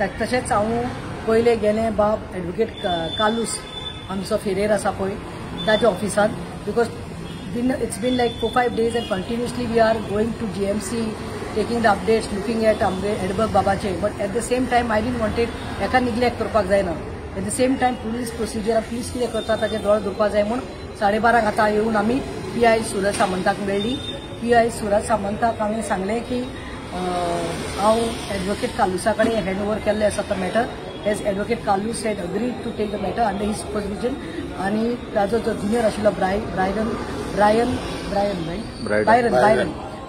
तशेंच हांव पयले गेलें बाब एडवोकेट कालूस आमचो फेरेर आसा पळय ताच्या ऑफिसान because it's been like 4-5 days and continuously we are going to GMC taking the updates looking at Edberg Babache but at the same time I didn't want it एका neglect करपाक जायना at the same time police procedure police कितें करता ताचे दोळ दवरपाक जाय म्हूण 12:30 आतां येवन आमी PI सुरज सामंताक मेळ्ळी PI सुरज सामंताक हांवें सांगलें की हांव एडवोकेट कालुसा कडेन हँड ओवर केल्लें आसा तो मॅटर एज एडवोकेट कालूस had agreed to take the matter under his supervision आनी ताजो जो ज्युनियर आशिल्लो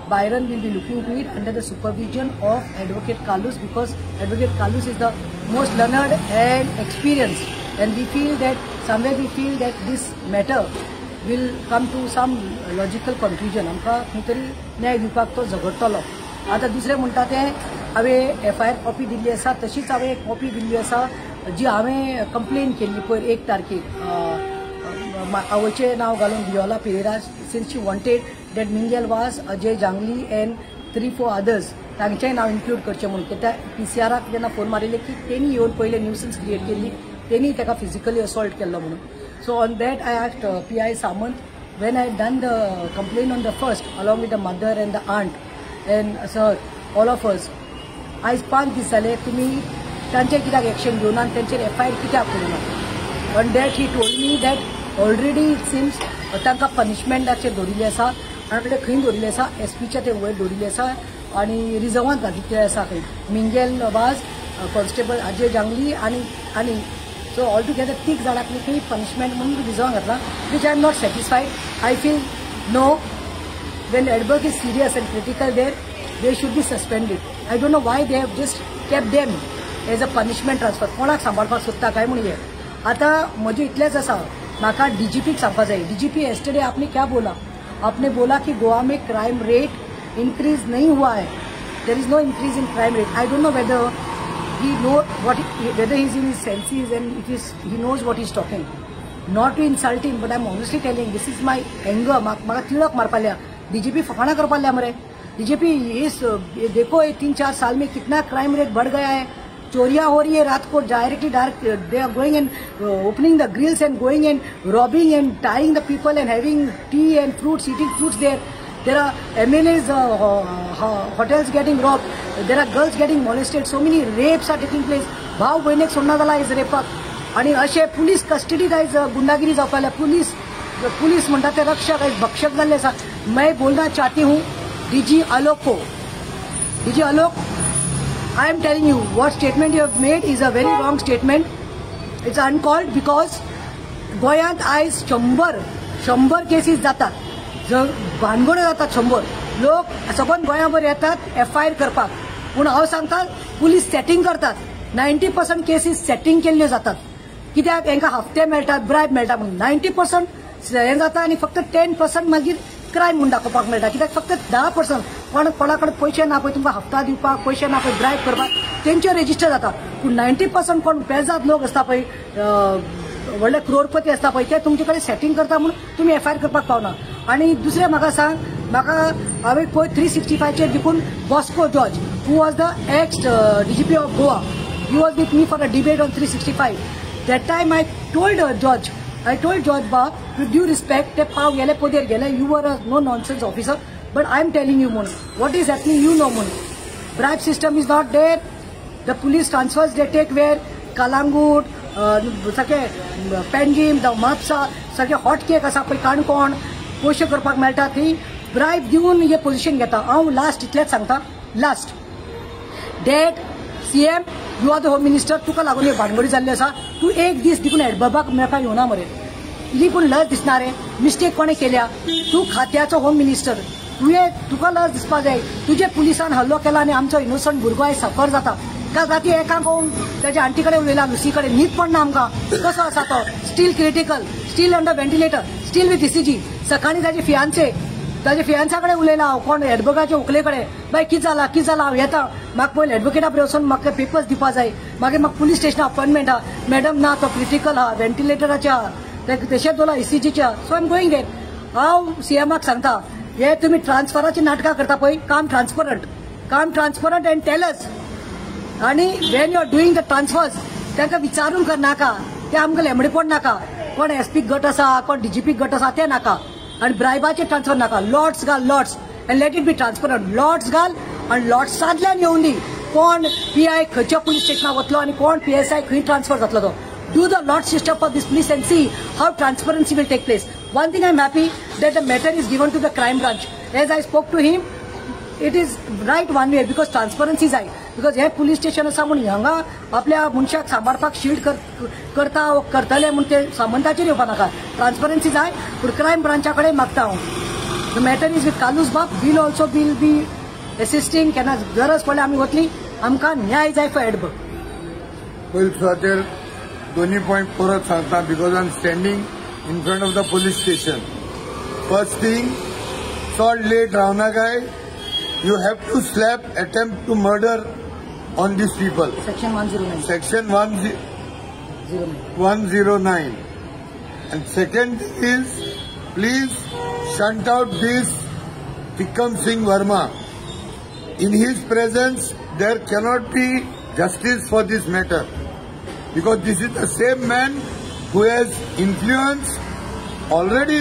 Byron will be looking to it under the supervision of Advocate Kalus because Advocate Kalus is the most learned and experienced and we feel that this matter will come to some logical conclusion. आमकां खंय तरी न्याय दिवपाक तो झगडटलो. आतां दुसरें म्हणटा तें हांवें FIR कॉपी दिल्ली आसा तशीच हांवें एक कॉपी दिल्ली आसा जी हांवें कंप्लेन केल्ली पयर 1 तारखेक आवयचें नांव घालून Viola Pereira since she wanted that Mingel was Ajay जांगली एंड 3-4 अदर्स तांचेंय नांव इन्क्लूड करचें म्हणून कित्याक PCRाक जेन्ना फोन मारिल्ले की तेणी येवन पयले न्यूसन्स क्रिएट केल्ली तेणी ताका फिजिकली असॉल्ट केल्लो म्हणून so on that I asked PI Samant when I done the complain on the first along with the mother and the aunt and sir all of us आयज 5 दीस जाले तुमी तांचेर कित्याक एक्शन घेवना आनी तांचेर FIR कित्याक करिना on that he told me that already it seems तांकां पनिशमेंटाचेर दवरिल्लें आसा आनी कडेन खंय दवरिल्लें आसा SPच्या ते वयर दवरिल्लें आसा आनी रिजर्वांत घातिल्लें आसा खंय मिंगेल वाज कॉन्स्टेबल अजय जांगली आनी सो ऑल टुगेदर 3 जाणांक खंय पनिशमेंट म्हणून रिजर्वांत घातला which I am not satisfied I feel know when Edberg is serious end critical there they should be suspended I don't know Y they have just kept them as a punishment transfer कोणाक सांबाळपाक सोदता काय म्हणून हे आतां म्हजें इतलेंच आसा माका DGP सांगपा जाय DGP yesterday आपने क्या बोला आपने बोला कि गोवा में क्राइम रेट इंक्रीज नहीं हुआ है there is no increase in crime rate I don't know whether he know whether he is in his senses and he knows what he is talking not to insult him but I am honestly telling this is my anger म्हाका Tilak मारपाल्या DGP फकाणा करपाल्या मरे DGP इस देखो ये 3-4 साल में कितना crime rate बढ़ गया है चोरियां हो रही है रात को directly they are going and opening the grills and going and robbing and tying the people and having tea and fruits eating fruits there are MLAs hotels getting robbed there are girls getting molested so many rapes are taking place भाव भयणीक सोडना जाला is रेपाक आनी अशें police कस्टडीत आयज गुंडागिरी जावपाल्या police म्हणटा ते रक्षक आयज भक्षक जाल्ले आसा मैं बोलना चाहती हूँ DG Alok I am telling you what statement you have made is a very wrong statement. It's uncalled because गोंयांत आयज 100 केसीस जातात भानगड्यो जातात 100 लोक सगळ्यान गोंयाभर येतात FIR करपाक पूण हांव सांगता पुलीस सेटिंग करतात 90% केसीस सेटिंग केल्ल्यो जातात कित्याक हांकां हफ्ते मेळटात ब्रायब मेळटा म्हणून 90% हें जाता आनी फक्त 10% मागीर क्रायम म्हणून दाखोवपाक मेळटा कित्याक फक्त 10% कोणा कडेन पयशे ना पळय तुमकां हप्ता दिवपाक पयशे ना पळय ब्रायब करपाक तेंचे रेजिस्टर जाता पूण 90% कोण पेजाद लोक आसता पळय व्हडले करोडपती आसता पळय ते तुमचे कडेन सेटिंग करता म्हणून तुमी FIR करपाक पावना आनी दुसरें म्हाका सांग म्हाका हांवें पळय 365चेर देखून Bosco George who was the x DGP of Goa he was with me for a debate on 365 that time I told George Ba, with due respect, te pav gele poder gele, you were a no-nonsense officer, but I am telling you, Mun, what is happening, you know, Mun. Bribe system is not there. The police transfers they take where Kalangut, Penjim, the Mapsa, सगळे hot cake असा पळय काणकोण पोशे करपाक मेळटा थंय bribe दिवन हे position घेता हांव लास्ट इतलेंच सांगता last date CM you are the home minister तुका लागून हे भानगडी जाल्ली आसा तू एक दीस देखून एडबाबाक मेळपाक येवना मरे इली पूण लज दिसना रे मिस्टेक कोणे केल्या तू खात्याचो होम मिनिस्टर तुका लज दिसपा जाय तुजे पुलिसान हल्लो केला आनी आमचो इनोसंट भुरगो आयज सफर जाता का जाती एका कोण ताच्या आंटी कडेन उलयला लुसी कडेन न्हीद पडना आमकां कसो आसा तो steel critical steel under ventilator steel with ECG सकाळी ताजे फियांसा कडेन उलयला हांव कोण एडवोकेटाचे उखले कडेन बाय कितें जाला हांव येता म्हाका पयलीं एडवोकेटा बरोबर वचून म्हाका पेपर्स दिवपा जाय मागीर म्हाका पुलीस स्टेशना अपॉइंटमेंट आहा मॅडम ना तो क्रिटिकल आहा व्हेंटिलेटराचे आहा तशेंच दवरला ECGचे आहा सो आय एम गोईंग देट हांव CMाक सांगता हे तुमी ट्रान्सफराची नाटकां करता पळय काम ट्रान्सपरंट एंड टेल अस आणि when you are doing the transfers तांकां विचारून करनाका ते आमकां लेमडे पड नाका कोण एसपी गट आसा कोण डीजीपी गट आसा ते नाका आणि ब्रायबाचे ट्रान्सफर नाका लॉट्स घाल lots and let it be transparent lots घाल आणि लॉट्सांतल्यान येवन दी कोण पीआय खंयच्या पुलीस स्टेशनाक वतलो आणि कोण पीएसआय खंय ट्रान्सफर जातलो तो do the lot system of this police and see how transparency will take place. One thing I am happy that the matter is given to the crime branch. As I spoke to him, it is right one way because transparency is high. Because हे police station असा म्हणून हांगा आपल्या मनशाक सांबाळपाक shield करता करतले म्हणून ते संबंधाचेर येवपा नाका. ट्रान्सपरन्सी जाय पूण क्रायम ब्रांचा कडेन मागता हांव. The matter is with Kalus बाब will also will be assisting. केन्ना गरज पडल्यार आमी वतली आमकां न्याय जाय फॉर एडब. पयलीं दोन्ही पॉइंट परत सांगता because I am standing in front of the police station. First thing चड लेट रावनाकाय you have to slap attempt to murder on these people. Section 109. Section 109. And second is please shunt out this Tikam Singh Verma. In his presence there cannot be justice for this matter. Because this is the same man who has influence already